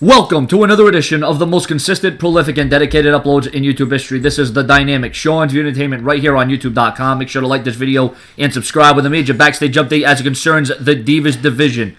Welcome to another edition of the most consistent, prolific, and dedicated uploads in YouTube history. This is the Dynamic Show View Entertainment right here on YouTube.com. Make sure to like this video and subscribe with a major backstage update as it concerns the Divas division.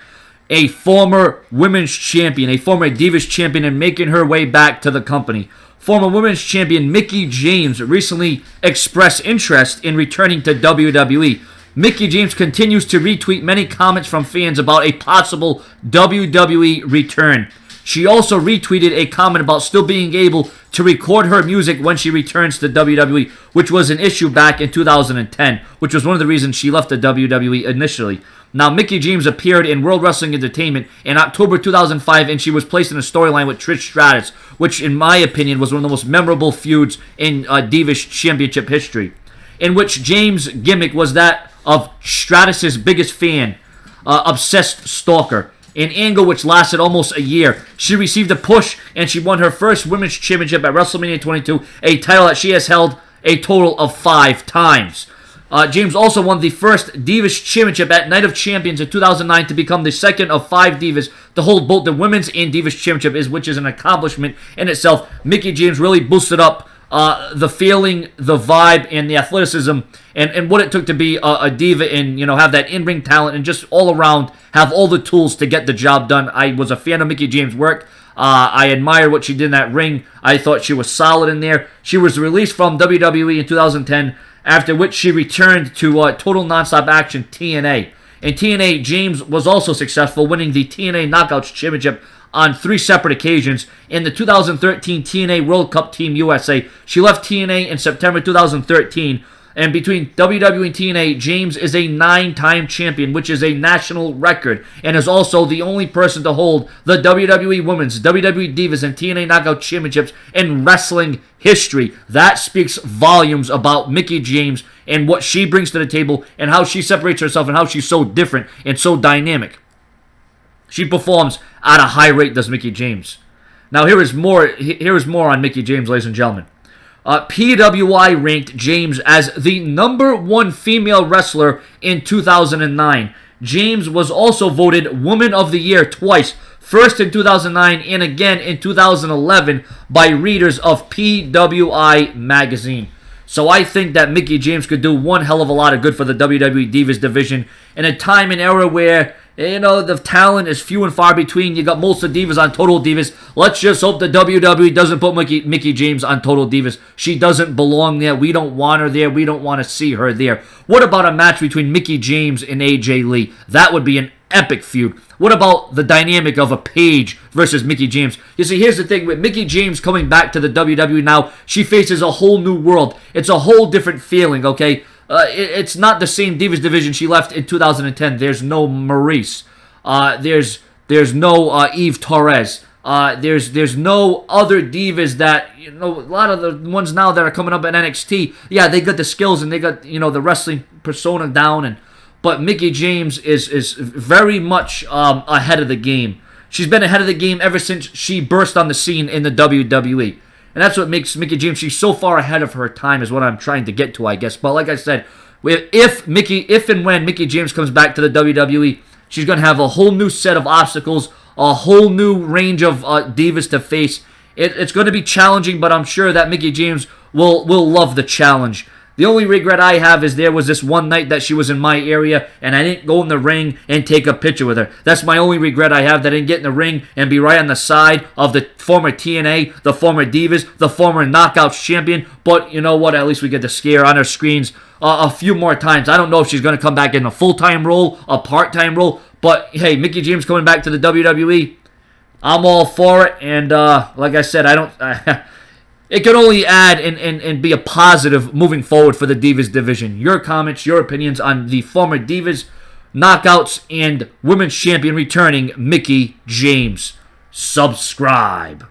A former women's champion, a former Divas champion, and making her way back to the company. Former women's champion Mickie James recently expressed interest in returning to WWE. Mickie James continues to retweet many comments from fans about a possible WWE return. She also retweeted a comment about still being able to record her music when she returns to WWE, which was an issue back in 2010, which was one of the reasons she left the WWE initially. Now, Mickie James appeared in World Wrestling Entertainment in October 2005, and she was placed in a storyline with Trish Stratus, which, in my opinion, was one of the most memorable feuds in Divas Championship history, in which James' gimmick was that of Stratus's biggest fan, obsessed stalker. An angle which lasted almost a year. She received a push and she won her first women's championship at WrestleMania 22, a title that she has held a total of 5 times. James also won the first Divas championship at Night of Champions in 2009 to become the second of 5 Divas to hold both the women's and Divas championship, which is an accomplishment in itself. Mickie James really boosted up the feeling, the vibe, and the athleticism, and what it took to be a diva and, have that in-ring talent and just all around have all the tools to get the job done. I was a fan of Mickie James' work. I admired what she did in that ring. I thought she was solid in there. She was released from WWE in 2010, after which she returned to Total Nonstop Action TNA. In TNA, James was also successful, winning the TNA Knockouts Championship on 3 separate occasions. In the 2013 TNA World Cup Team USA, she left TNA in September 2013. And between WWE and TNA, James is a 9-time champion, which is a national record, and is also the only person to hold the WWE Women's, WWE Divas, and TNA Knockout Championships in wrestling history. That speaks volumes about Mickie James and what she brings to the table and how she separates herself and how she's so different and so dynamic. She performs at a high rate, does Mickie James. Now, here is more on Mickie James, ladies and gentlemen. PWI ranked James as the #1 female wrestler in 2009. James was also voted Woman of the Year twice, first in 2009 and again in 2011 by readers of PWI magazine. So I think that Mickie James could do one hell of a lot of good for the WWE Divas division in a time and era where, the talent is few and far between. You got most of the Divas on Total Divas. Let's just hope the WWE doesn't put Mickie James on Total Divas. She doesn't belong there. We don't want her there. We don't want to see her there. What about a match between Mickie James and AJ Lee? That would be an epic feud. What about the dynamic of a Paige versus Mickie James? You see, here's the thing. With Mickie James coming back to the WWE now, she faces a whole new world. It's a whole different feeling, okay? It's not the same Divas division she left in 2010. There's no Maurice. There's no Eve Torres. There's no other Divas that, a lot of the ones now that are coming up in NXT, yeah, they got the skills and they got, the wrestling persona down, but Mickie James is very much ahead of the game. She's been ahead of the game ever since she burst on the scene in the WWE. And that's what makes Mickie James, she's so far ahead of her time is what I'm trying to get to, I guess. But like I said, if and when Mickie James comes back to the WWE, she's going to have a whole new set of obstacles, a whole new range of divas to face. It's going to be challenging, but I'm sure that Mickie James will love the challenge. The only regret I have is there was this one night that she was in my area and I didn't go in the ring and take a picture with her. That's my only regret I have, that I didn't get in the ring and be right on the side of the former TNA, the former Divas, the former Knockouts champion. But you know what? At least we get to see her on our screens a few more times. I don't know if she's going to come back in a full-time role, a part-time role. But hey, Mickie James coming back to the WWE, I'm all for it. And like I said, it can only add and be a positive moving forward for the Divas division. Your comments, your opinions on the former Divas, Knockouts, and Women's Champion returning Mickie James. Subscribe.